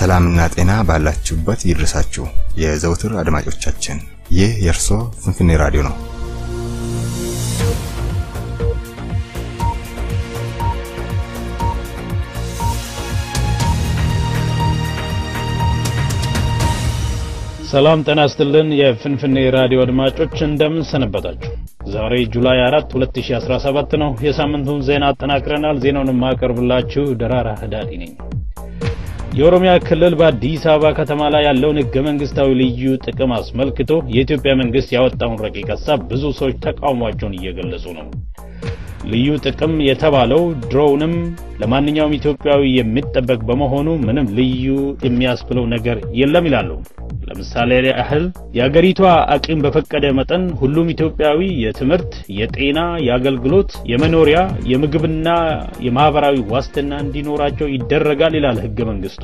ሰላምና ጤና ባላችሁበት ይድረሳችሁ የዘውትር አድማጮቻችን ይህ የርሶ ፍንፍኔ ራዲዮ ነው። ሰላም ጤና ይስጥልን የፍንፍኔ ራዲዮ አድማጮች እንደምን ሰነበታችሁ። ዛሬ ጁላይ 4 2017 ነው። የሳምንቱን ዜና አጠናቅረናል። ዜናውን ማቀርብላችሁ ደራራ ህዳዲ ነኝ። የኦሮሚያ ክልል በአዲስ አበባ ከተማ ላይ ያለውን ህገ መንግስታዊ ልዩ ጥቅም አስመልክቶ የኢትዮጵያ መንግስት ያወጣውን ረቂቅ ሐሳብ ብዙ ሰዎች ተቃውሟቸውን እየገለጹ ነው። ልዩ ጥቅም የተባለው ድሮውንም ለማንኛውም ኢትዮጵያዊ የሚጠበቅ በመሆኑ ምንም ልዩ የሚያስብለው ነገር የለም ይላሉ። ለምሳሌ ያህል የአገሪቷ አቅም በፈቀደ መጠን ሁሉም ኢትዮጵያዊ የትምህርት፣ የጤና፣ የአገልግሎት፣ የመኖሪያ፣ የምግብና የማህበራዊ ዋስትና እንዲኖራቸው ይደረጋል ይላል ህገ መንግስቱ።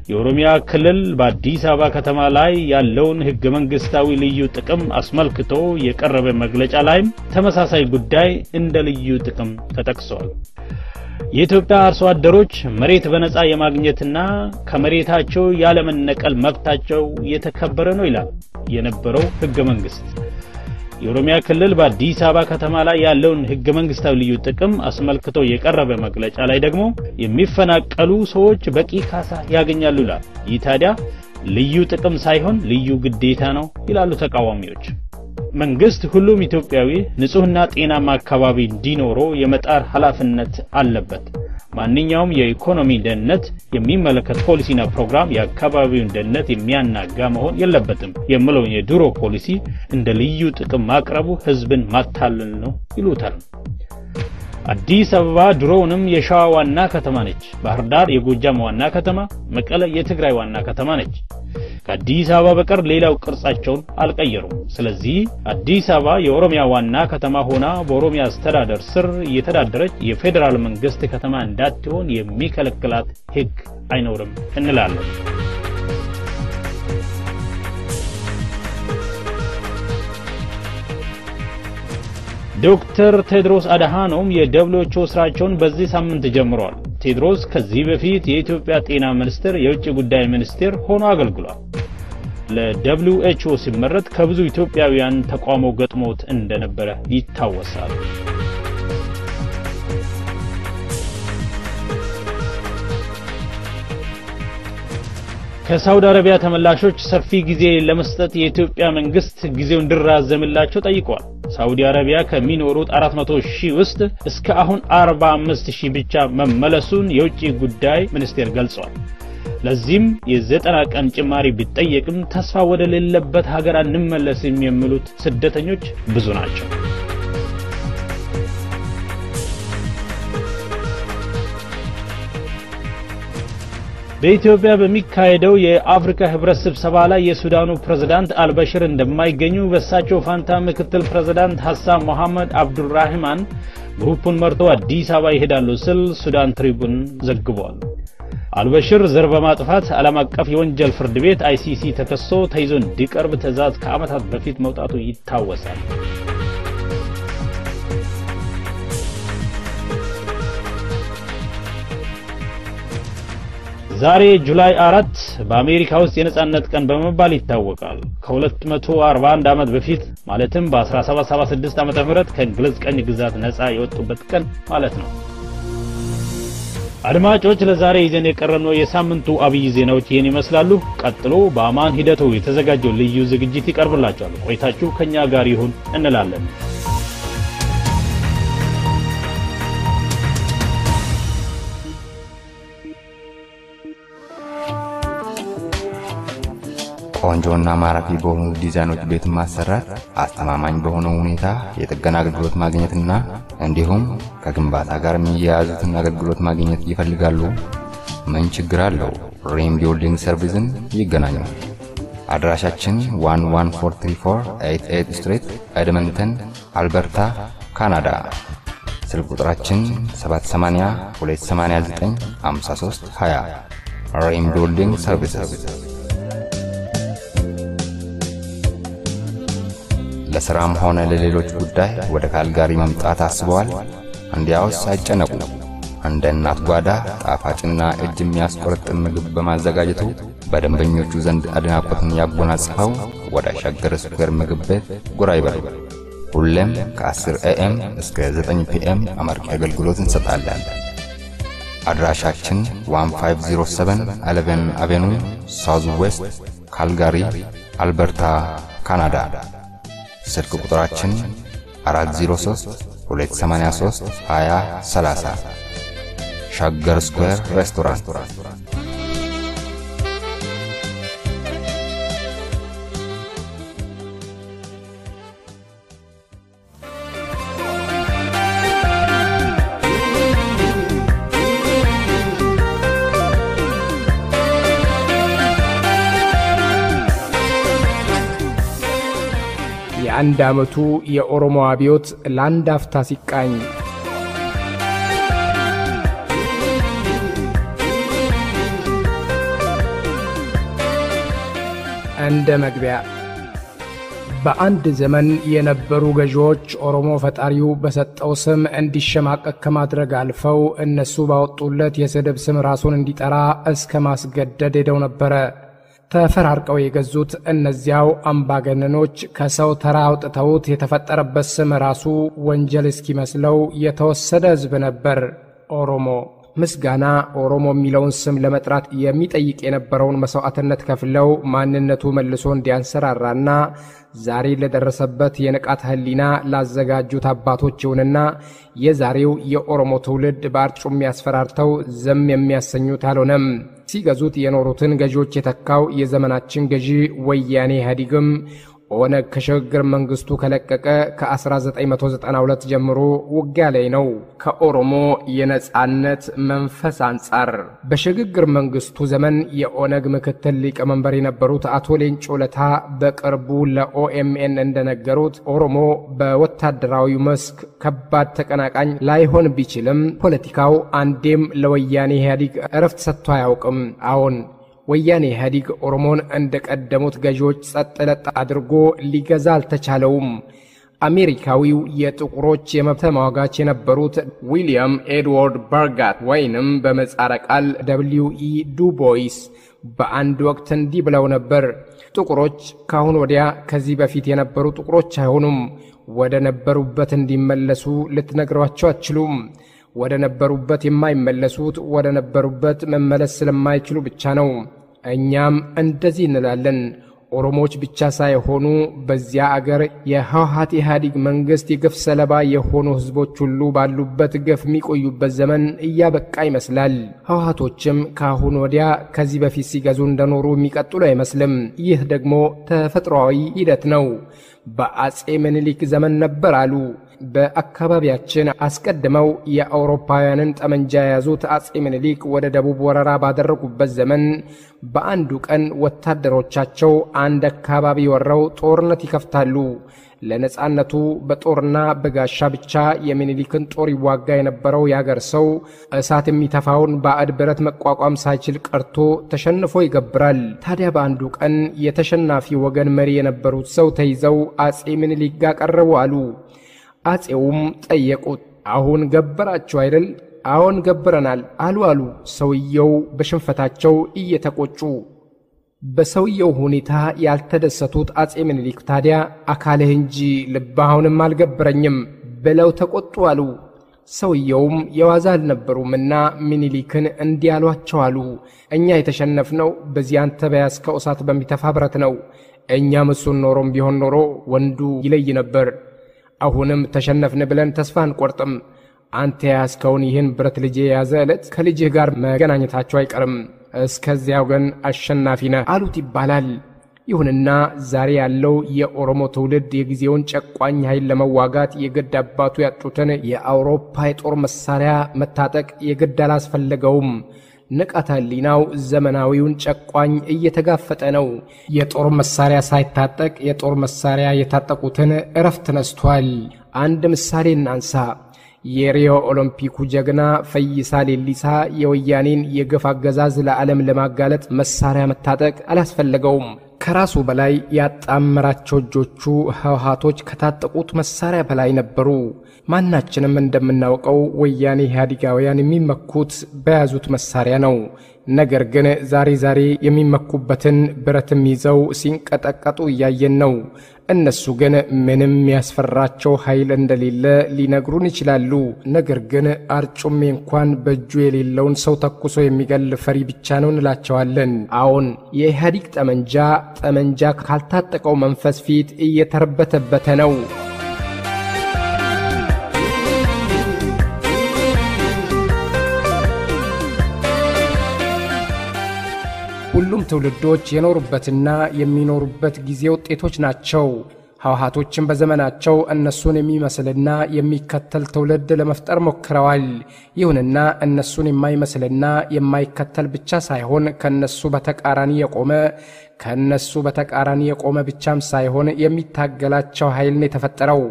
የኦሮሚያ ክልል በአዲስ አበባ ከተማ ላይ ያለውን ህገ መንግስታዊ ልዩ ጥቅም አስመልክቶ የቀረበ መግለጫ ላይም ተመሳሳይ ጉዳይ እንደ ልዩ ጥቅም ተጠቅሷል። የኢትዮጵያ አርሶ አደሮች መሬት በነፃ የማግኘትና ከመሬታቸው ያለመነቀል መብታቸው የተከበረ ነው ይላል የነበረው ህገ መንግስት። የኦሮሚያ ክልል በአዲስ አበባ ከተማ ላይ ያለውን ህገ መንግስታዊ ልዩ ጥቅም አስመልክቶ የቀረበ መግለጫ ላይ ደግሞ የሚፈናቀሉ ሰዎች በቂ ካሳ ያገኛሉ ይላል። ይህ ታዲያ ልዩ ጥቅም ሳይሆን ልዩ ግዴታ ነው ይላሉ ተቃዋሚዎች። መንግስት ሁሉም ኢትዮጵያዊ ንጹህና ጤናማ አካባቢ እንዲኖረው የመጣር ኃላፊነት አለበት። ማንኛውም የኢኮኖሚ ደህንነት የሚመለከት ፖሊሲና ፕሮግራም የአካባቢውን ደህንነት የሚያናጋ መሆን የለበትም የሚለው የድሮ ፖሊሲ እንደ ልዩ ጥቅም ማቅረቡ ህዝብን ማታለል ነው ይሉታል። አዲስ አበባ ድሮውንም የሸዋ ዋና ከተማ ነች። ባህር ዳር የጎጃም ዋና ከተማ፣ መቀለ የትግራይ ዋና ከተማ ነች። ከአዲስ አበባ በቀር ሌላው ቅርጻቸውን አልቀየሩም። ስለዚህ አዲስ አበባ የኦሮሚያ ዋና ከተማ ሆና በኦሮሚያ አስተዳደር ስር እየተዳደረች የፌደራል መንግስት ከተማ እንዳትሆን የሚከለክላት ህግ አይኖርም እንላለን። ዶክተር ቴድሮስ አድሃኖም የደብሊውኤችኦ ስራቸውን በዚህ ሳምንት ጀምረዋል። ቴድሮስ ከዚህ በፊት የኢትዮጵያ ጤና ሚኒስቴር የውጭ ጉዳይ ሚኒስቴር ሆኖ አገልግሏል። ለደብሊውኤችኦ ሲመረጥ ከብዙ ኢትዮጵያውያን ተቃውሞ ገጥሞት እንደነበረ ይታወሳል። ከሳውዲ አረቢያ ተመላሾች ሰፊ ጊዜ ለመስጠት የኢትዮጵያ መንግስት ጊዜው እንዲራዘምላቸው ጠይቋል። ሳውዲ አረቢያ ከሚኖሩት 400,000 ውስጥ እስከ አሁን 45,000 ብቻ መመለሱን የውጭ ጉዳይ ሚኒስቴር ገልጿል። ለዚህም የ90 ቀን ጭማሪ ቢጠየቅም ተስፋ ወደ ሌለበት ሀገር እንመለስም የሚሉት ስደተኞች ብዙ ናቸው። በኢትዮጵያ በሚካሄደው የአፍሪካ ህብረት ስብሰባ ላይ የሱዳኑ ፕሬዝዳንት አልበሽር እንደማይገኙ በሳቸው ፋንታ ምክትል ፕሬዝዳንት ሐሰን መሐመድ አብዱራህማን ግሩፑን መርተው አዲስ አበባ ይሄዳሉ ሲል ሱዳን ትሪቡን ዘግቧል። አልበሽር ዘር በማጥፋት ዓለም አቀፍ የወንጀል ፍርድ ቤት ICC ተከሶ ተይዞ እንዲቀርብ ትዕዛዝ ከዓመታት በፊት መውጣቱ ይታወሳል። ዛሬ ጁላይ 4 በአሜሪካ ውስጥ የነጻነት ቀን በመባል ይታወቃል። ከ241 ዓመት በፊት ማለትም በ1776 ዓመተ ምህረት ከእንግሊዝ ቀኝ ግዛት ነፃ የወጡበት ቀን ማለት ነው። አድማጮች ለዛሬ ይዘን የቀረብነው የሳምንቱ አብይ ዜናዎች ይህን ይመስላሉ። ቀጥሎ በአማን ሂደቱ የተዘጋጀው ልዩ ዝግጅት ይቀርብላችኋል። ቆይታችሁ ከኛ ጋር ይሁን እንላለን። ቆንጆና ማራኪ በሆኑ ዲዛይኖች ቤት ማሰራት፣ አስተማማኝ በሆነ ሁኔታ የጥገና አገልግሎት ማግኘትና እንዲሁም ከግንባታ ጋር የሚያያዙትን አገልግሎት ማግኘት ይፈልጋሉ? ምን ችግር አለው? ሪም ቢልዲንግ ሰርቪስን ይገናኙ። አድራሻችን 11434 ስትሪት ኤድመንተን አልበርታ ካናዳ። ስልክ ቁጥራችን 780-289-5320 ሪም ቢልዲንግ ሰርቪስስ። ለስራም ሆነ ለሌሎች ጉዳይ ወደ ካልጋሪ መምጣት አስበዋል? እንዲያውስ አይጨነቁ። እንደ እናት ጓዳ ጣፋጭና እጅ የሚያስቆረጥም ምግብ በማዘጋጀቱ በደንበኞቹ ዘንድ አድናቆትን ያጎናጽፈው ወደ ሸገር ስኩዌር ምግብ ቤት ጎራ ይበሉ። ሁሌም ከ10 AM እስከ 9 PM አማርቂ አገልግሎት እንሰጣለን። አድራሻችን 1507 11 አቬኑ ሳውዝ ዌስት ካልጋሪ አልበርታ ካናዳ። ስልክ ቁጥራችን 403 283 2030 ሸገር ስኩዌር ሬስቶራንት። የአንድ ዓመቱ የኦሮሞ አብዮት ለአንድ አፍታ ሲቃኝ እንደ መግቢያ በአንድ ዘመን የነበሩ ገዢዎች ኦሮሞ ፈጣሪው በሰጠው ስም እንዲሸማቀቅ ከማድረግ አልፈው እነሱ ባወጡለት የስድብ ስም ራሱን እንዲጠራ እስከ ማስገደድ ሄደው ነበር። ተፈራርቀው የገዙት እነዚያው አምባገነኖች ከሰው ተራ አውጥተውት የተፈጠረበት ስም ራሱ ወንጀል እስኪመስለው የተወሰደ ሕዝብ ነበር ኦሮሞ። ምስጋና ኦሮሞ የሚለውን ስም ለመጥራት የሚጠይቅ የነበረውን መስዋዕትነት ከፍለው ማንነቱ መልሶ እንዲያንሰራራና ዛሬ ለደረሰበት የንቃት ህሊና ላዘጋጁት አባቶች ይሁንና የዛሬው የኦሮሞ ትውልድ በአርጩሜ ያስፈራርተው ዝም የሚያሰኙት አልሆነም። ሲገዙት የኖሩትን ገዢዎች የተካው የዘመናችን ገዢ ወያኔ ኢህአዴግም ኦነግ ከሽግግር መንግስቱ ከለቀቀ ከ1992 ጀምሮ ውጊያ ላይ ነው። ከኦሮሞ የነጻነት መንፈስ አንጻር በሽግግር መንግስቱ ዘመን የኦነግ ምክትል ሊቀመንበር የነበሩት አቶ ሌንጮ ለታ በቅርቡ ለኦኤምኤን እንደነገሩት ኦሮሞ በወታደራዊ መስክ ከባድ ተቀናቃኝ ላይሆን ቢችልም ፖለቲካው አንዴም ለወያኔ ኢህአዴግ እረፍት ሰጥቶ አያውቅም። አሁን ወያኔ ኢህአዴግ ኦሮሞን እንደቀደሙት ገዢዎች ጸጥለጥ አድርጎ ሊገዛ አልተቻለውም። አሜሪካዊው የጥቁሮች የመብት ተሟጋች የነበሩት ዊሊያም ኤድዋርድ በርጋት ወይንም በመጻረ ቃል W.E. ዱቦይስ በአንድ ወቅት እንዲህ ብለው ነበር። ጥቁሮች ካሁን ወዲያ ከዚህ በፊት የነበሩ ጥቁሮች አይሆኑም። ወደ ነበሩበት እንዲመለሱ ልትነግሯቸው አትችሉም። ወደ ነበሩበት የማይመለሱት ወደ ነበሩበት መመለስ ስለማይችሉ ብቻ ነው። እኛም እንደዚህ እንላለን። ኦሮሞዎች ብቻ ሳይሆኑ በዚያ አገር የህወሓት ኢህአዴግ መንግስት የግፍ ሰለባ የሆኑ ህዝቦች ሁሉ ባሉበት ግፍ የሚቆዩበት ዘመን እያበቃ ይመስላል። ህወሓቶችም ካሁን ወዲያ ከዚህ በፊት ሲገዙ እንደኖሩ የሚቀጥሉ አይመስልም። ይህ ደግሞ ተፈጥሯዊ ሂደት ነው። በአጼ ምኒልክ ዘመን ነበር አሉ። በአካባቢያችን አስቀድመው የአውሮፓውያንን ጠመንጃ የያዙት አጼ ምኒልክ ወደ ደቡብ ወረራ ባደረጉበት ዘመን በአንዱ ቀን ወታደሮቻቸው አንድ አካባቢ ወረው ጦርነት ይከፍታሉ። ለነጻነቱ በጦርና በጋሻ ብቻ የሚኒሊክን ጦር ይዋጋ የነበረው ያገር ሰው እሳት የሚተፋውን ባዕድ ብረት መቋቋም ሳይችል ቀርቶ ተሸንፎ ይገብራል። ታዲያ በአንዱ ቀን የተሸናፊ ወገን መሪ የነበሩት ሰው ተይዘው አጼ ምኒልክ ጋር ቀረቡ አሉ። አጼውም ጠየቁት፣ አሁን ገበራችሁ አይደል? አሁን ገብረናል አሉ። ሰውየው በሽንፈታቸው እየተቆጩ በሰውየው ሁኔታ ያልተደሰቱት አጼ ምኒልክ ታዲያ አካልህ እንጂ ልብህ አሁንም አልገበረኝም ብለው ተቆጡ አሉ። ሰውየውም የዋዛ አልነበሩምና ምኒልክን እንዲህ አሏቸው አሉ። እኛ የተሸነፍነው በዚህ አንተ በያዝከው እሳት በሚተፋ ብረት ነው። እኛም እሱን ኖሮም ቢሆን ኖሮ ወንዱ ይለይ ነበር። አሁንም ተሸነፍን ብለን ተስፋ አንቆርጥም። አንተ ያስከውን ይህን ብረት ልጄ የያዘ ዕለት ከልጅህ ጋር መገናኘታቸው አይቀርም። እስከዚያው ግን አሸናፊ ነህ አሉት ይባላል። ይሁንና ዛሬ ያለው የኦሮሞ ትውልድ የጊዜውን ጨቋኝ ኃይል ለመዋጋት የግድ አባቱ ያጡትን የአውሮፓ የጦር መሳሪያ መታጠቅ የግድ አላስፈለገውም። ንቃተ ህሊናው ዘመናዊውን ጨቋኝ እየተጋፈጠ ነው። የጦር መሳሪያ ሳይታጠቅ የጦር መሳሪያ የታጠቁትን እረፍት ነስቷል። አንድ ምሳሌ እናንሳ። የሪዮ ኦሎምፒኩ ጀግና ፈይሳ ሌሊሳ የወያኔን የግፍ አገዛዝ ለዓለም ለማጋለጥ መሳሪያ መታጠቅ አላስፈለገውም። ከራሱ በላይ ያጣመራቸው እጆቹ ህወሓቶች ከታጠቁት መሳሪያ በላይ ነበሩ። ማናችንም እንደምናውቀው ወያኔ ኢህአዴጋውያን የሚመኩት በያዙት መሳሪያ ነው። ነገር ግን ዛሬ የሚመኩበትን ብረትም ይዘው ሲንቀጠቀጡ እያየን ነው። እነሱ ግን ምንም ያስፈራቸው ኃይል እንደሌለ ሊነግሩን ይችላሉ። ነገር ግን አርጩሜ እንኳን በእጁ የሌለውን ሰው ተኩሶ የሚገል ፈሪ ብቻ ነው እንላቸዋለን። አሁን የኢህአዴግ ጠመንጃ ካልታጠቀው መንፈስ ፊት እየተርበተበተ ነው። ሁሉም ትውልዶች የኖሩበትና የሚኖሩበት ጊዜ ውጤቶች ናቸው። ህወሓቶችን በዘመናቸው እነሱን የሚመስልና የሚከተል ትውልድ ለመፍጠር ሞክረዋል። ይሁንና እነሱን የማይመስልና የማይከተል ብቻ ሳይሆን ከነሱ በተቃራኒ የቆመ ብቻም ሳይሆን የሚታገላቸው ኃይል ነው የተፈጠረው።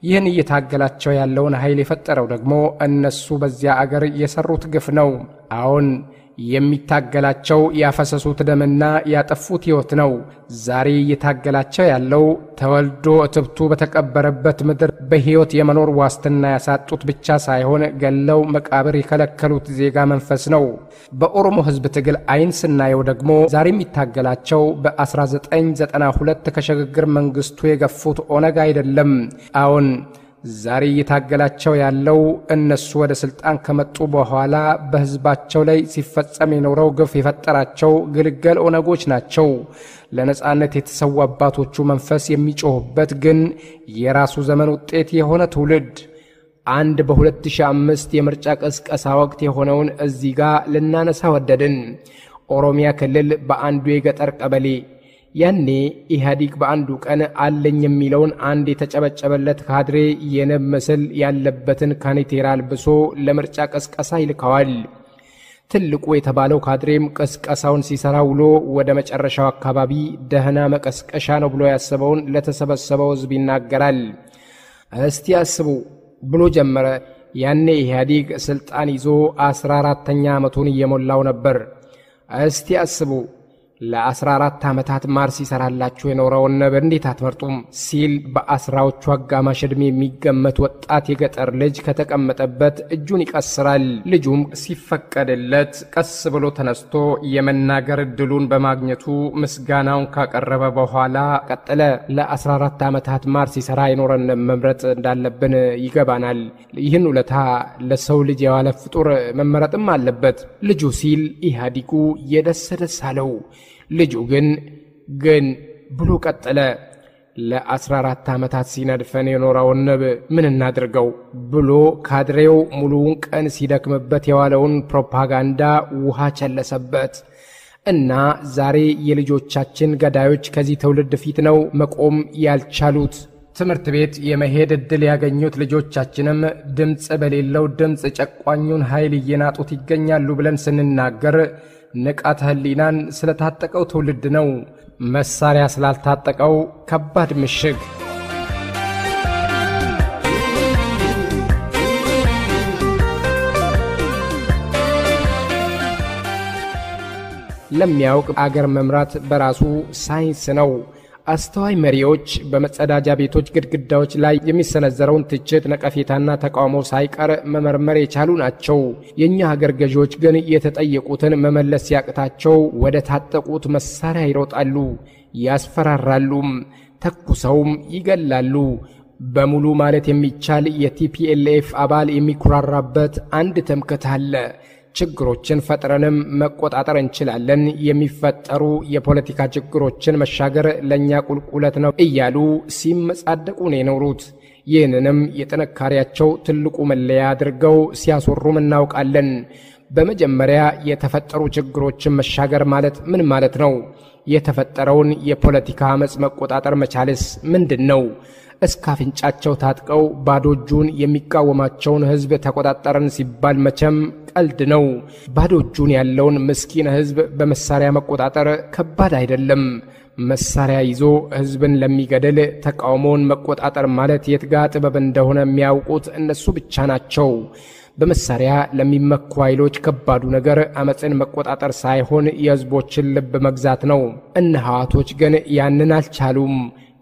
ይህን እየታገላቸው ያለውን ኃይል የፈጠረው ደግሞ እነሱ በዚያ አገር የሰሩት ግፍ ነው። አሁን የሚታገላቸው ያፈሰሱት ደምና ያጠፉት ሕይወት ነው። ዛሬ እየታገላቸው ያለው ተወልዶ እትብቱ በተቀበረበት ምድር በሕይወት የመኖር ዋስትና ያሳጡት ብቻ ሳይሆን ገለው መቃብር የከለከሉት ዜጋ መንፈስ ነው። በኦሮሞ ሕዝብ ትግል አይን ስናየው ደግሞ ዛሬ የሚታገላቸው በ1992 ከሽግግር መንግስቱ የገፉት ኦነግ አይደለም። አሁን ዛሬ እየታገላቸው ያለው እነሱ ወደ ስልጣን ከመጡ በኋላ በህዝባቸው ላይ ሲፈጸም የኖረው ግፍ የፈጠራቸው ግልገል ኦነጎች ናቸው። ለነጻነት የተሰዉ አባቶቹ መንፈስ የሚጮህበት ግን የራሱ ዘመን ውጤት የሆነ ትውልድ አንድ በ2005 የምርጫ ቅስቀሳ ወቅት የሆነውን እዚህ ጋር ልናነሳ ወደድን። ኦሮሚያ ክልል በአንዱ የገጠር ቀበሌ ያኔ ኢህአዴግ በአንዱ ቀን አለኝ የሚለውን አንድ የተጨበጨበለት ካድሬ የንብ ምስል ያለበትን ካኔቴራ አልብሶ ለምርጫ ቅስቀሳ ይልከዋል። ትልቁ የተባለው ካድሬም ቅስቀሳውን ሲሰራ ውሎ ወደ መጨረሻው አካባቢ ደህና መቀስቀሻ ነው ብሎ ያሰበውን ለተሰበሰበው ህዝብ ይናገራል። እስቲ አስቡ ብሎ ጀመረ። ያኔ ኢህአዴግ ስልጣን ይዞ 14ኛ ዓመቱን እየሞላው ነበር። እስቲ አስቡ ለ14 ዓመታት ማርስ ይሰራላችሁ የኖረውን ነብር እንዴት አትመርጡም ሲል በአስራዎቹ አጋማሽ ዕድሜ የሚገመት ወጣት የገጠር ልጅ ከተቀመጠበት እጁን ይቀስራል። ልጁም ሲፈቀድለት ቀስ ብሎ ተነስቶ የመናገር እድሉን በማግኘቱ ምስጋናውን ካቀረበ በኋላ ቀጠለ። ለ14 ዓመታት ማርስ ይሰራ የኖረን መምረጥ እንዳለብን ይገባናል። ይህን ውለታ ለሰው ልጅ የዋለ ፍጡር መመረጥም አለበት ልጁ ሲል ኢህአዴጉ የደሰደስ አለው። ልጁ ግን ብሎ ቀጠለ። ለ14 ዓመታት ሲነድፈን የኖረውን ንብ ምን እናድርገው ብሎ ካድሬው ሙሉውን ቀን ሲደክምበት የዋለውን ፕሮፓጋንዳ ውሃ ቸለሰበት እና ዛሬ የልጆቻችን ገዳዮች ከዚህ ትውልድ ፊት ነው መቆም ያልቻሉት። ትምህርት ቤት የመሄድ እድል ያገኙት ልጆቻችንም ድምጽ በሌለው ድምጽ ጨቋኙን ኃይል እየናጡት ይገኛሉ ብለን ስንናገር ንቃተ ህሊናን ስለታጠቀው ትውልድ ነው፣ መሳሪያ ስላልታጠቀው ከባድ ምሽግ። ለሚያውቅ አገር መምራት በራሱ ሳይንስ ነው። አስተዋይ መሪዎች በመጸዳጃ ቤቶች ግድግዳዎች ላይ የሚሰነዘረውን ትችት፣ ነቀፌታና ተቃውሞ ሳይቀር መመርመር የቻሉ ናቸው። የኛ ሀገር ገዢዎች ግን የተጠየቁትን መመለስ ሲያቅታቸው ወደ ታጠቁት መሳሪያ ይሮጣሉ፣ ያስፈራራሉም፣ ተኩሰውም ይገላሉ። በሙሉ ማለት የሚቻል የቲፒኤልኤፍ አባል የሚኩራራበት አንድ ትምክህት አለ። ችግሮችን ፈጥረንም መቆጣጠር እንችላለን፣ የሚፈጠሩ የፖለቲካ ችግሮችን መሻገር ለኛ ቁልቁለት ነው እያሉ ሲመጻደቁ ነው የኖሩት። ይህንንም የጥንካሬያቸው ትልቁ መለያ አድርገው ሲያስወሩም እናውቃለን። በመጀመሪያ የተፈጠሩ ችግሮችን መሻገር ማለት ምን ማለት ነው? የተፈጠረውን የፖለቲካ አመጽ መቆጣጠር መቻልስ ምንድነው? እስከ አፍንጫቸው ታጥቀው ባዶ እጁን የሚቃወማቸውን ህዝብ ተቆጣጠረን ሲባል መቼም ቀልድ ነው። ባዶ እጁን ያለውን ምስኪን ህዝብ በመሳሪያ መቆጣጠር ከባድ አይደለም። መሳሪያ ይዞ ህዝብን ለሚገድል ተቃውሞውን መቆጣጠር ማለት የትጋ ጥበብ እንደሆነ የሚያውቁት እነሱ ብቻ ናቸው። በመሳሪያ ለሚመኩ ኃይሎች ከባዱ ነገር አመጽን መቆጣጠር ሳይሆን የህዝቦችን ልብ መግዛት ነው። እነ ህወሓቶች ግን ያንን አልቻሉም፣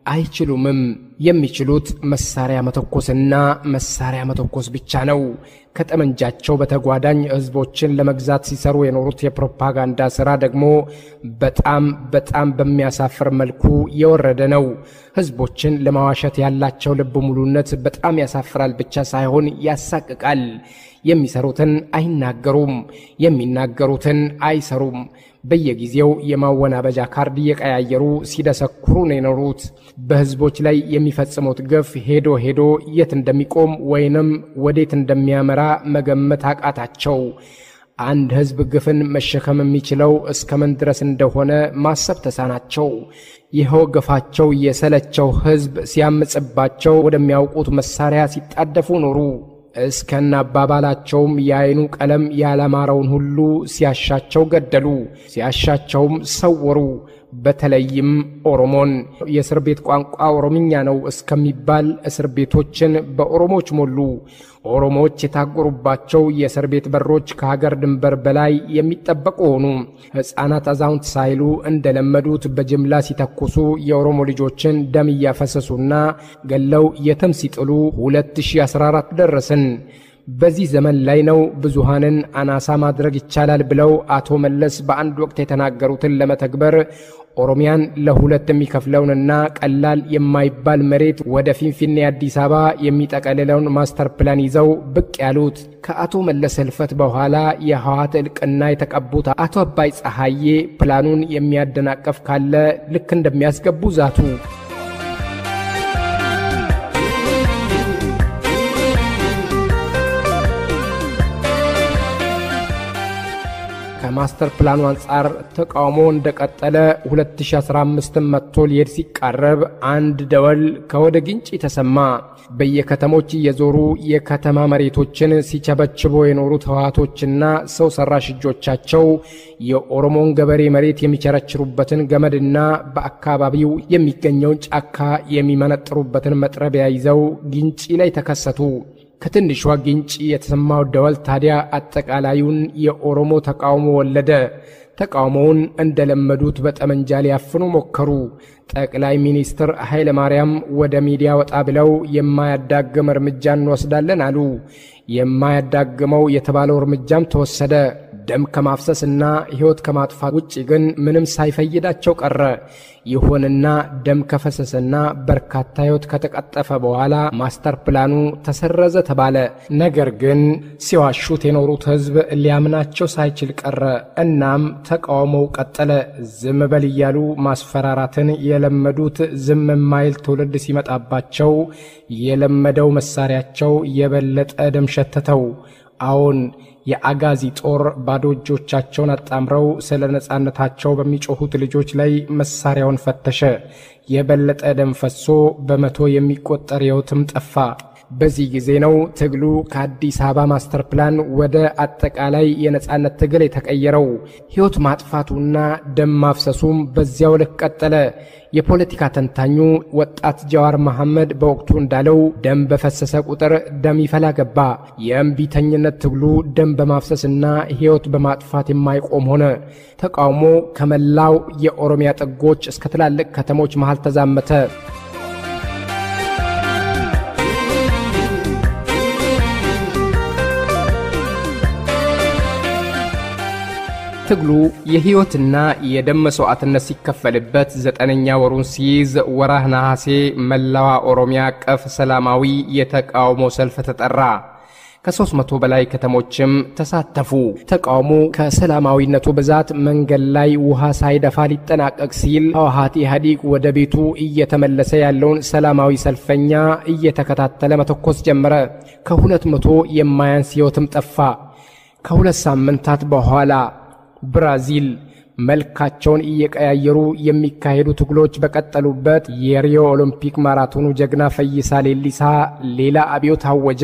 አይችሉምም። የሚችሉት መሳሪያ መተኮስና መሳሪያ መተኮስ ብቻ ነው። ከጠመንጃቸው በተጓዳኝ ህዝቦችን ለመግዛት ሲሰሩ የኖሩት የፕሮፓጋንዳ ሥራ ደግሞ በጣም በሚያሳፍር መልኩ የወረደ ነው። ህዝቦችን ለማዋሸት ያላቸው ልብ ሙሉነት በጣም ያሳፍራል ብቻ ሳይሆን ያሳቅቃል። የሚሰሩትን አይናገሩም፣ የሚናገሩትን አይሰሩም። በየጊዜው የማወናበጃ ካርድ እየቀያየሩ ሲደሰኩሩ ነው የኖሩት። በህዝቦች ላይ የሚፈጽሙት ግፍ ሄዶ የት እንደሚቆም ወይንም ወዴት እንደሚያመራ መገመት አቃታቸው። አንድ ህዝብ ግፍን መሸከም የሚችለው እስከምን ድረስ እንደሆነ ማሰብ ተሳናቸው። ይኸው ግፋቸው የሰለቸው ህዝብ ሲያምጽባቸው ወደሚያውቁት መሳሪያ ሲጣደፉ ኖሩ። እስከና አባባላቸውም የአይኑ ቀለም ያላማረውን ሁሉ ሲያሻቸው ገደሉ፣ ሲያሻቸውም ሰወሩ። በተለይም ኦሮሞን የእስር ቤት ቋንቋ ኦሮምኛ ነው እስከሚባል እስር ቤቶችን በኦሮሞች ሞሉ። ኦሮሞዎች የታጎሩባቸው የእስር ቤት በሮች ከሀገር ድንበር በላይ የሚጠበቁ ሆኑ። ሕፃናት አዛውንት ሳይሉ እንደለመዱት በጅምላ ሲተኩሱ የኦሮሞ ልጆችን ደም እያፈሰሱና ገለው የትም ሲጥሉ 2014 ደረስን። በዚህ ዘመን ላይ ነው ብዙሃንን አናሳ ማድረግ ይቻላል ብለው አቶ መለስ በአንድ ወቅት የተናገሩትን ለመተግበር ኦሮሚያን ለሁለት የሚከፍለውንና ቀላል የማይባል መሬት ወደ ፊንፊኔ አዲስ አበባ የሚጠቀልለውን ማስተር ፕላን ይዘው ብቅ ያሉት። ከአቶ መለስ ህልፈት በኋላ የህወሓት እልቅና የተቀቡት አቶ አባይ ፀሐዬ ፕላኑን የሚያደናቀፍ ካለ ልክ እንደሚያስገቡ ዛቱ። ከማስተር ፕላኑ አንጻር ተቃውሞ እንደቀጠለ 2015 መጥቶ ሊሄድ ሲቃረብ አንድ ደወል ከወደ ግንጪ ተሰማ። በየከተሞች እየዞሩ የከተማ መሬቶችን ሲቸበችቦ የኖሩት ህወሓቶችና ሰው ሰራሽ እጆቻቸው የኦሮሞን ገበሬ መሬት የሚቸረችሩበትን ገመድና በአካባቢው የሚገኘውን ጫካ የሚመነጥሩበትን መጥረቢያ ይዘው ግንጪ ላይ ተከሰቱ። ከትንሿ ግንጪ የተሰማው ደወል ታዲያ አጠቃላዩን የኦሮሞ ተቃውሞ ወለደ። ተቃውሞውን እንደለመዱት በጠመንጃ ሊያፍኑ ሞከሩ። ጠቅላይ ሚኒስትር ኃይለ ማርያም ወደ ሚዲያ ወጣ ብለው የማያዳግም እርምጃ እንወስዳለን አሉ። የማያዳግመው የተባለው እርምጃም ተወሰደ። ደም ከማፍሰስና ሕይወት ከማጥፋት ውጪ ግን ምንም ሳይፈይዳቸው ቀረ። ይሁንና ደም ከፈሰሰና በርካታ ሕይወት ከተቀጠፈ በኋላ ማስተር ፕላኑ ተሰረዘ ተባለ። ነገር ግን ሲዋሹት የኖሩት ህዝብ ሊያምናቸው ሳይችል ቀረ። እናም ተቃውሞው ቀጠለ። ዝም በል እያሉ ማስፈራራትን የለመዱት ዝም የማይል ትውልድ ሲመጣባቸው የለመደው መሳሪያቸው የበለጠ ደም ሸተተው። አሁን የአጋዚ ጦር ባዶ እጆቻቸውን አጣምረው ስለ ነጻነታቸው በሚጮሁት ልጆች ላይ መሳሪያውን ፈተሸ። የበለጠ ደም ፈሶ በመቶ የሚቆጠር ሕይወትም ጠፋ። በዚህ ጊዜ ነው ትግሉ ከአዲስ አበባ ማስተር ፕላን ወደ አጠቃላይ የነጻነት ትግል የተቀየረው። ሕይወት ማጥፋቱና ደም ማፍሰሱም በዚያው ልክ ቀጠለ። የፖለቲካ ተንታኙ ወጣት ጀዋር መሐመድ በወቅቱ እንዳለው ደም በፈሰሰ ቁጥር ደም ይፈላ ገባ። የእምቢተኝነት ትግሉ ደም በማፍሰስና ሕይወት በማጥፋት የማይቆም ሆነ። ተቃውሞ ከመላው የኦሮሚያ ጥጎች እስከ ትላልቅ ከተሞች መሃል ተዛመተ። ትግሉ የሕይወትና የደም መስዋዕትነት ሲከፈልበት 9ኛ ወሩን ሲይዝ ወራህ ነሐሴ መላዋ ኦሮሚያ አቀፍ ሰላማዊ የተቃውሞ ሰልፍ ተጠራ። ከ300 በላይ ከተሞችም ተሳተፉ። ተቃውሞ ከሰላማዊነቱ ብዛት መንገድ ላይ ውሃ ሳይደፋ ሊጠናቀቅ ሲል ህወሓት ኢህአዴግ ወደ ቤቱ እየተመለሰ ያለውን ሰላማዊ ሰልፈኛ እየተከታተለ መተኮስ ጀመረ። ከ200 የማያንስ ሕይወትም ጠፋ። ከ2 ሳምንታት በኋላ ብራዚል መልካቸውን እየቀያየሩ የሚካሄዱ ትግሎች በቀጠሉበት የሪዮ ኦሎምፒክ ማራቶኑ ጀግና ፈይሳ ሌሊሳ ሌላ አብዮት አወጀ።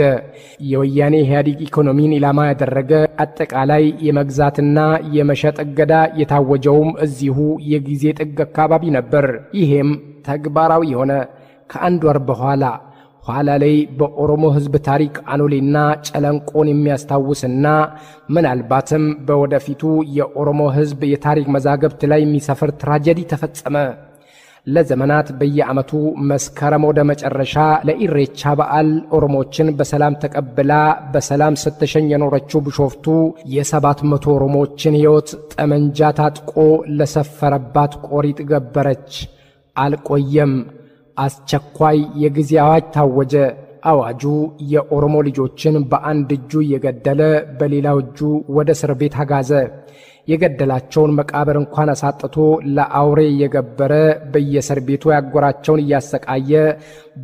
የወያኔ ኢህአዴግ ኢኮኖሚን ኢላማ ያደረገ አጠቃላይ የመግዛትና የመሸጥ እገዳ የታወጀውም እዚሁ የጊዜ ጥግ አካባቢ ነበር። ይሄም ተግባራዊ ሆነ። ከአንድ ወር በኋላ ኋላ ላይ በኦሮሞ ህዝብ ታሪክ አኖሌና ጨለንቆን የሚያስታውስና ምናልባትም በወደፊቱ የኦሮሞ ህዝብ የታሪክ መዛግብት ላይ የሚሰፍር ትራጀዲ ተፈጸመ። ለዘመናት በየዓመቱ መስከረም ወደ መጨረሻ ለኢሬቻ በዓል ኦሮሞችን በሰላም ተቀብላ በሰላም ስትሸኝ የኖረችው ቢሾፍቱ የ700 ኦሮሞችን ሕይወት ጠመንጃ ታጥቆ ለሰፈረባት ቆሪጥ ገበረች። አልቆየም። አስቸኳይ የጊዜ አዋጅ ታወጀ። አዋጁ የኦሮሞ ልጆችን በአንድ እጁ እየገደለ በሌላው እጁ ወደ እስር ቤት አጋዘ። የገደላቸውን መቃብር እንኳን አሳጥቶ ለአውሬ የገበረ በየእስር ቤቱ ያጎራቸውን እያሰቃየ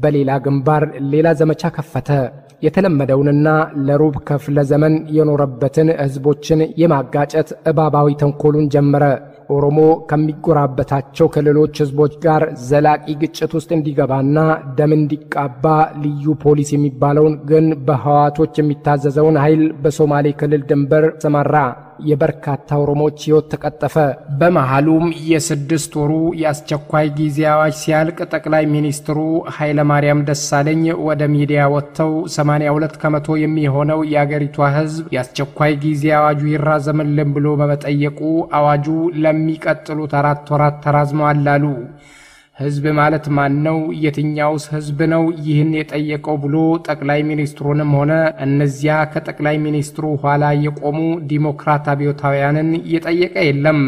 በሌላ ግንባር ሌላ ዘመቻ ከፈተ። የተለመደውንና ለሩብ ክፍለ ዘመን የኖረበትን ህዝቦችን የማጋጨት እባባዊ ተንኮሉን ጀመረ። ኦሮሞ ከሚጎራበታቸው ክልሎች ህዝቦች ጋር ዘላቂ ግጭት ውስጥ እንዲገባና ደም እንዲቃባ ልዩ ፖሊስ የሚባለውን ግን በህዋቶች የሚታዘዘውን ኃይል በሶማሌ ክልል ድንበር ሰማራ። የበርካታ ኦሮሞዎች ሕይወት ተቀጠፈ። በመሃሉም የ6 ወሩ የአስቸኳይ ጊዜ አዋጅ ሲያልቅ ጠቅላይ ሚኒስትሩ ኃይለ ማርያም ደሳለኝ ወደ ሚዲያ ወጥተው 82 ከመቶ የሚሆነው የአገሪቷ ህዝብ የአስቸኳይ ጊዜ አዋጁ ይራዘምልን ብሎ በመጠየቁ አዋጁ ለሚቀጥሉት 4 ወራት ተራዝሟል አሉ። ህዝብ ማለት ማን ነው? የትኛውስ ህዝብ ነው ይህን የጠየቀው ብሎ ጠቅላይ ሚኒስትሩንም ሆነ እነዚያ ከጠቅላይ ሚኒስትሩ ኋላ የቆሙ ዲሞክራት አብዮታውያንን የጠየቀ የለም።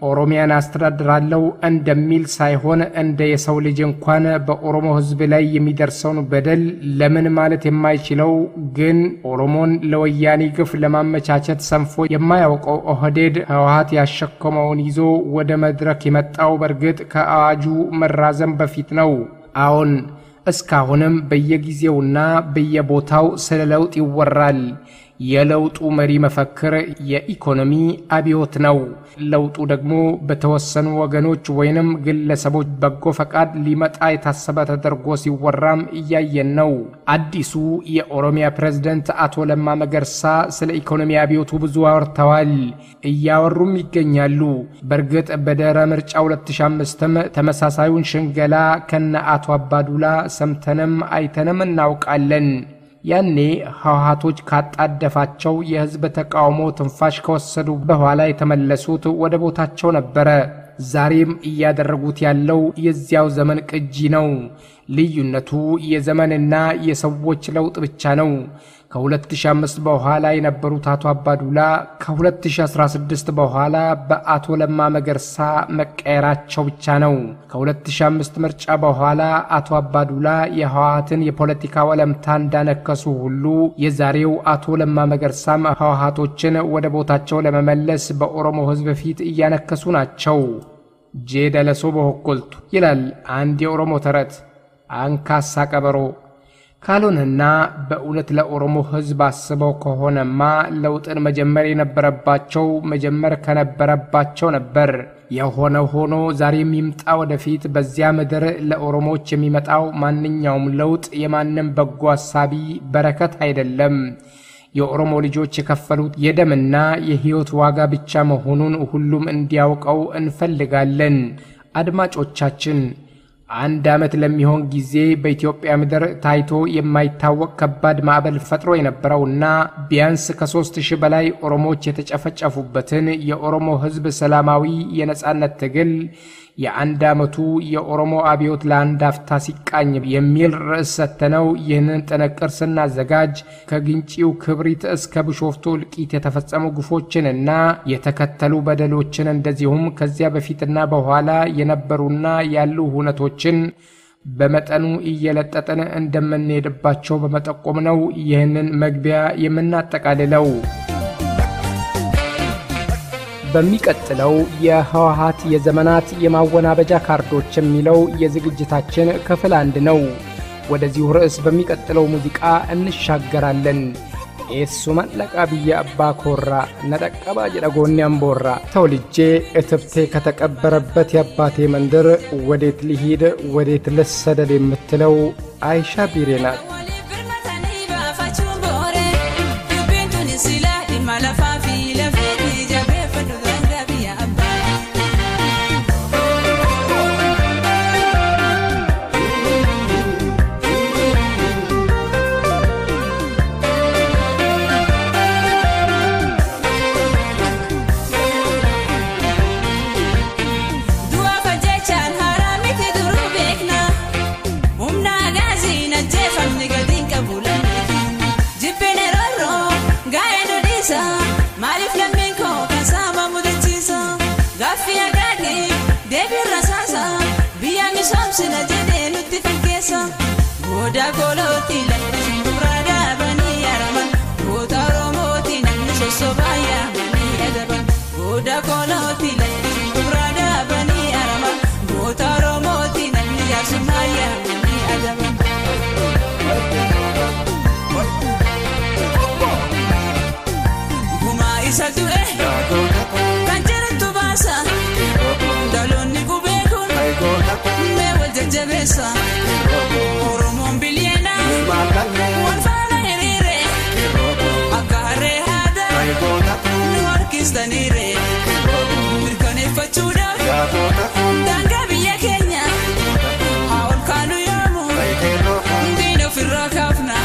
ኦሮሚያን አስተዳድራለሁ እንደሚል ሳይሆን እንደ የሰው ልጅ እንኳን በኦሮሞ ህዝብ ላይ የሚደርሰውን በደል ለምን ማለት የማይችለው ግን ኦሮሞን ለወያኔ ግፍ ለማመቻቸት ሰንፎ የማያውቀው ኦህዴድ ህወሓት ያሸከመውን ይዞ ወደ መድረክ የመጣው በርግጥ ከአዋጁ መራዘም በፊት ነው። አሁን እስካሁንም በየጊዜውና በየቦታው ስለ ለውጥ ይወራል። የለውጡ መሪ መፈክር የኢኮኖሚ አብዮት ነው። ለውጡ ደግሞ በተወሰኑ ወገኖች ወይንም ግለሰቦች በጎ ፈቃድ ሊመጣ የታሰበ ተደርጎ ሲወራም እያየን ነው። አዲሱ የኦሮሚያ ፕሬዝዳንት አቶ ለማ መገርሳ ስለ ኢኮኖሚ አብዮቱ ብዙ አወርተዋል፣ እያወሩም ይገኛሉ። በርግጥ በደረ ምርጫ 2005ም ተመሳሳዩን ሽንገላ ከነ አቶ አባዱላ ሰምተንም አይተንም እናውቃለን። ያኔ ህወሓቶች ካጣደፋቸው የህዝብ ተቃውሞ ትንፋሽ ከወሰዱ በኋላ የተመለሱት ወደ ቦታቸው ነበር። ዛሬም እያደረጉት ያለው የዚያው ዘመን ቅጂ ነው። ልዩነቱ የዘመንና የሰዎች ለውጥ ብቻ ነው። ከ2005 በኋላ የነበሩት አቶ አባዱላ ከ2016 በኋላ በአቶ ለማ መገርሳ መቀየራቸው ብቻ ነው። ከ2005 ምርጫ በኋላ አቶ አባዱላ የህወሓትን የፖለቲካ ወለምታ እንዳነከሱ ሁሉ የዛሬው አቶ ለማ መገርሳም ህወሓቶችን ወደ ቦታቸው ለመመለስ በኦሮሞ ህዝብ ፊት እያነከሱ ናቸው። ጄደለሶ በሆቆልቱ ይላል አንድ የኦሮሞ ተረት። አንካሳ ቀበሮ ካልሆነና በእውነት ለኦሮሞ ህዝብ አስበው ከሆነማ ለውጥን መጀመር የነበረባቸው መጀመር ከነበረባቸው ነበር። የሆነ ሆኖ ዛሬም ይምጣ ወደፊት በዚያ ምድር ለኦሮሞዎች የሚመጣው ማንኛውም ለውጥ የማንም በጎ ሐሳቢ በረከት አይደለም። የኦሮሞ ልጆች የከፈሉት የደምና የህይወት ዋጋ ብቻ መሆኑን ሁሉም እንዲያውቀው እንፈልጋለን። አድማጮቻችን አንድ ዓመት ለሚሆን ጊዜ በኢትዮጵያ ምድር ታይቶ የማይታወቅ ከባድ ማዕበል ፈጥሮ የነበረውና ቢያንስ ከ3000 በላይ ኦሮሞዎች የተጨፈጨፉበትን የኦሮሞ ህዝብ ሰላማዊ የነጻነት ትግል የአንድ ዓመቱ የኦሮሞ አብዮት ለአንድ አፍታ ሲቃኝ የሚል ርዕስ ሰተነው ይህንን ጥንቅር ስናዘጋጅ ከግንጪው ክብሪት እስከ ቢሾፍቱ እልቂት የተፈጸሙ ግፎችንና የተከተሉ በደሎችን እንደዚሁም ከዚያ በፊትና በኋላ የነበሩና ያሉ ሁነቶችን በመጠኑ እየለጠጠን እንደምንሄድባቸው በመጠቆም ነው ይህንን መግቢያ የምናጠቃልለው። በሚቀጥለው የህወሓት የዘመናት የማወናበጃ ካርዶች የሚለው የዝግጅታችን ክፍል 1 ነው። ወደዚሁ ርዕስ በሚቀጥለው ሙዚቃ እንሻገራለን። ኤሱማን ለቃብያ አባ ኮራ ነጠቀባ ጀደጎኒ አምቦራ ተወልጄ እትብቴ ከተቀበረበት የአባቴ መንደር ወዴት ልሂድ ወዴት ልሰደድ የምትለው አይሻ ቢሬ ናት። tifikeso goda koloti la brada bani arama goda romoti namni sosobaya bani adaba goda koloti la brada bani arama goda romoti namni yasumaya bani adaba guma isatu kanjerantu basa dalonni kubekun me waljabesa oromon biliena wanfana herire akare hada nuarkistanire mirkane fachuda danga biya kenya haul kanu yamu dino firrakafna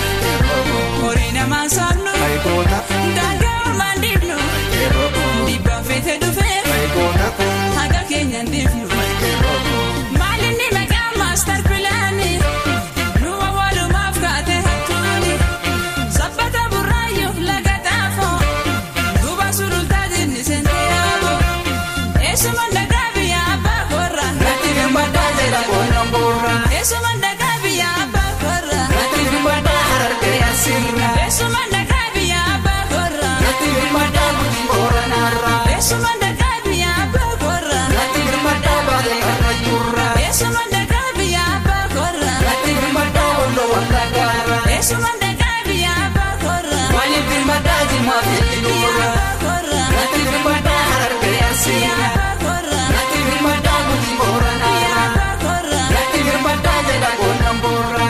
orina mansabnu danga mandibnu diba fete dufe haga kenya ndifnu malini mega master plani nuwa walu mafkate hatuni sabata burayu lagatafo duba surultadi nisentiyabo esumanda gabiya abakora nativi mbadaje la konambura esumanda gabiya abakora nativi mbadaje la sirra esumanda gabiya abakora nativi mbadaje mbora nara esumanda gabiya abakora nativi mbadaje la jurra esumanda gabiya abakora nativi mbadaje lo wandagara esumanda gabiya abakora nativi mbadaje mafilura nativi mbadaje la sirra nativi mbadaje mbora nara nativi mbadaje la konambura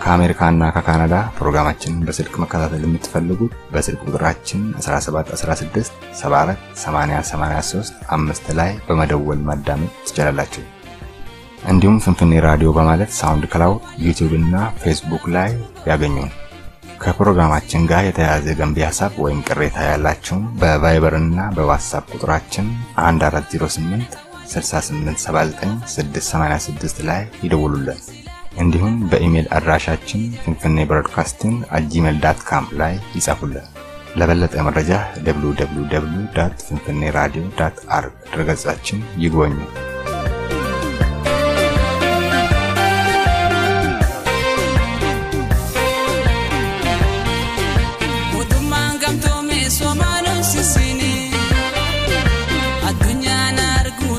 ከአሜሪካና ከካናዳ ፕሮግራማችን በስልክ መከታተል የምትፈልጉት በስልክ ቁጥራችን 1716 74 80 83 5 ላይ በመደወል ማዳመጥ ትችላላችሁ። እንዲሁም ፍንፍኔ ራዲዮ በማለት ሳውንድ ክላውድ፣ ዩቲዩብ እና ፌስቡክ ላይ ያገኙን። ከፕሮግራማችን ጋር የተያያዘ ገንቢ ሐሳብ ወይም ቅሬታ ያላችሁ በቫይበር እና በዋትስአፕ ቁጥራችን 1408 6879 686 ላይ ይደውሉልን። እንዲሁም በኢሜል አድራሻችን finfinebroadcasting@gmail.com ላይ ይጻፉልን። ለበለጠ መረጃ www.finfineradio.org ድረገጻችን ይጎብኙ።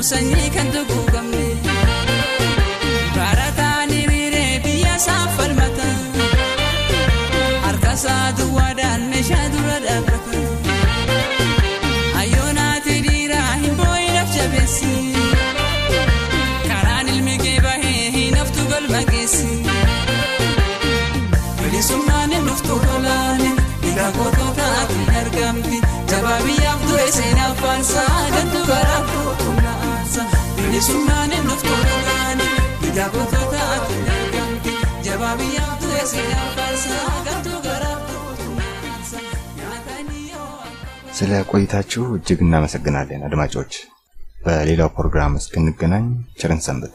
Sanyi kan dugu gamne baratani mire biya safal mata arkasa duwadan neshadura dabaka ayona tidira himboy nafjabesi karan ilmige bahe naftu galmagesi bilisumane naftu galane ila kotota atinargamti jababi yabdu esena fansa gantu garafu bilisumane naftu galane ila kotota atinargamti jababi yabdu esena fansa gantu garafu ስለ ቆይታችሁ እጅግ እናመሰግናለን አድማጮች። በሌላው ፕሮግራም እስክንገናኝ ቸርን ሰንብት።